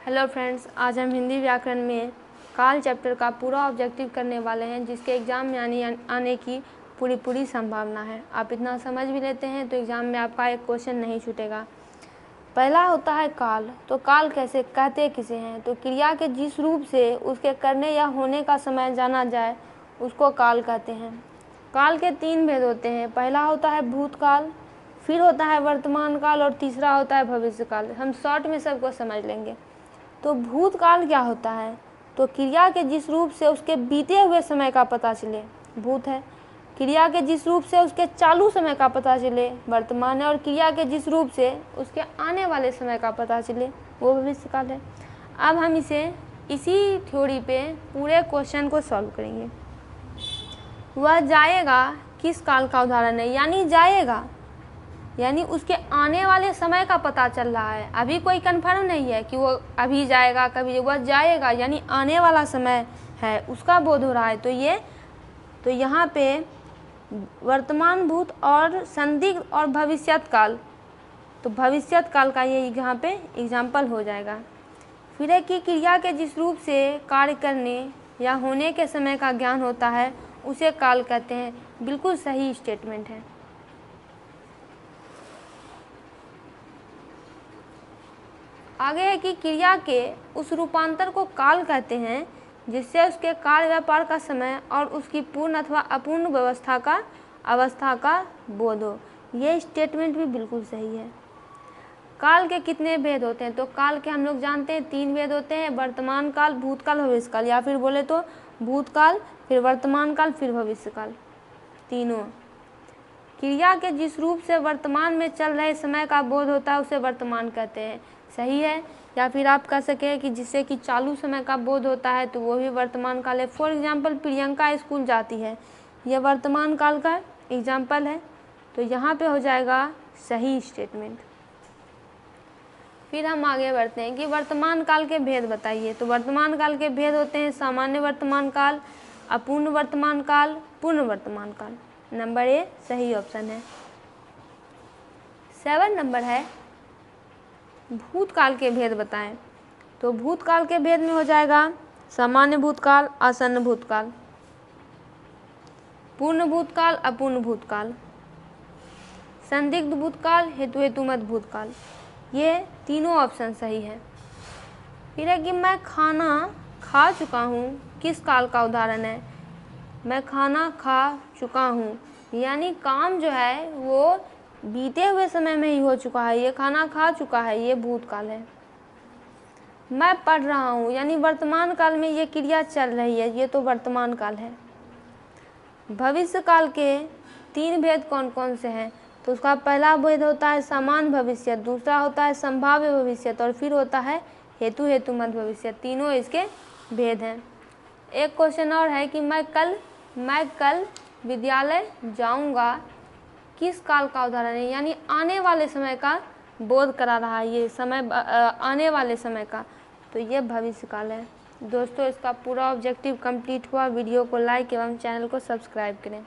Hello friends, आज हम हिंदी व्याकरण में काल चैप्टर का पूरा ऑब्जेक्टिव करने वाले हैं, जिसके एग्ज़ाम में आने की पूरी संभावना है। आप इतना समझ भी लेते हैं तो एग्ज़ाम में आपका एक क्वेश्चन नहीं छूटेगा। पहला होता है काल। तो काल कैसे कहते किसे हैं? तो क्रिया के जिस रूप से उसके करने या होने का समय जाना जाए उसको काल कहते हैं। काल के 3 भेद होते हैं। पहला होता है भूतकाल, फिर होता है वर्तमान काल और तीसरा होता है भविष्यकाल। हम शॉर्ट में सबको समझ लेंगे। तो भूतकाल क्या होता है? तो क्रिया के जिस रूप से उसके बीते हुए समय का पता चले, भूत है। क्रिया के जिस रूप से उसके चालू समय का पता चले, वर्तमान है। और क्रिया के जिस रूप से उसके आने वाले समय का पता चले, वो भविष्यकाल है। अब हम इसी थ्योरी पे पूरे क्वेश्चन को सॉल्व करेंगे। वह जाएगा किस काल का उदाहरण है? यानी जाएगा, यानी उसके आने वाले समय का पता चल रहा है। अभी कोई कन्फर्म नहीं है कि वो अभी जाएगा कभी, वह जाएगा यानी आने वाला समय है, उसका बोध हो रहा है। तो यहाँ पे वर्तमान भूत और संदिग्ध और भविष्यत काल, तो भविष्यत काल का ये यहाँ पे एग्जाम्पल हो जाएगा। फिर है कि क्रिया के जिस रूप से कार्य करने या होने के समय का ज्ञान होता है उसे काल कहते हैं। बिल्कुल सही स्टेटमेंट है। आगे है कि क्रिया के उस रूपांतर को काल कहते हैं जिससे उसके कार्य व्यापार का समय और उसकी पूर्ण अथवा अपूर्ण अवस्था का बोध हो। ये स्टेटमेंट भी बिल्कुल सही है। काल के कितने भेद होते हैं? तो काल के हम लोग जानते हैं 3 भेद होते हैं, वर्तमान काल, भूतकाल, भविष्यकाल। या फिर बोले तो भूतकाल, फिर वर्तमान काल, फिर भविष्यकाल, तीनों। क्रिया के जिस रूप से वर्तमान में चल रहे समय का बोध होता है उसे वर्तमान कहते हैं, सही है। या फिर आप कह सकें कि जिससे कि चालू समय का बोध होता है तो वो भी वर्तमान काल है। फॉर एग्जांपल, प्रियंका स्कूल जाती है, यह वर्तमान काल का एग्जांपल है। तो यहाँ पे हो जाएगा सही स्टेटमेंट। फिर हम आगे बढ़ते हैं कि वर्तमान काल के भेद बताइए। तो वर्तमान काल के भेद होते हैं सामान्य वर्तमान काल, अपूर्ण वर्तमान काल, पूर्ण वर्तमान काल। नंबर ए सही ऑप्शन है। 7 नंबर है भूतकाल के भेद बताएं। तो भूतकाल के भेद में हो जाएगा सामान्य भूतकाल, आसन्न भूतकाल, पूर्ण भूतकाल, अपूर्ण भूतकाल, संदिग्ध भूतकाल, हेतुमत भूतकाल। ये तीनों ऑप्शन सही है। फिर है कि मैं खाना खा चुका हूँ, किस काल का उदाहरण है? मैं खाना खा चुका हूँ यानी काम जो है वो बीते हुए समय में ही हो चुका है, ये खाना खा चुका है, ये भूतकाल है। मैं पढ़ रहा हूँ यानी वर्तमान काल में ये क्रिया चल रही है, ये तो वर्तमान काल है। भविष्य काल के 3 भेद कौन कौन से हैं? तो उसका पहला भेद होता है समान भविष्य, दूसरा होता है संभाव्य भविष्य और फिर होता है हेतुमत भविष्य। तीनों इसके भेद हैं। एक क्वेश्चन और है कि मैं कल विद्यालय जाऊंगा, किस काल का उदाहरण है? यानी आने वाले समय का बोध करा रहा है, ये समय आने वाले समय का, तो ये भविष्य काल है। दोस्तों, इसका पूरा ऑब्जेक्टिव कंप्लीट हुआ। वीडियो को लाइक एवं चैनल को सब्सक्राइब करें।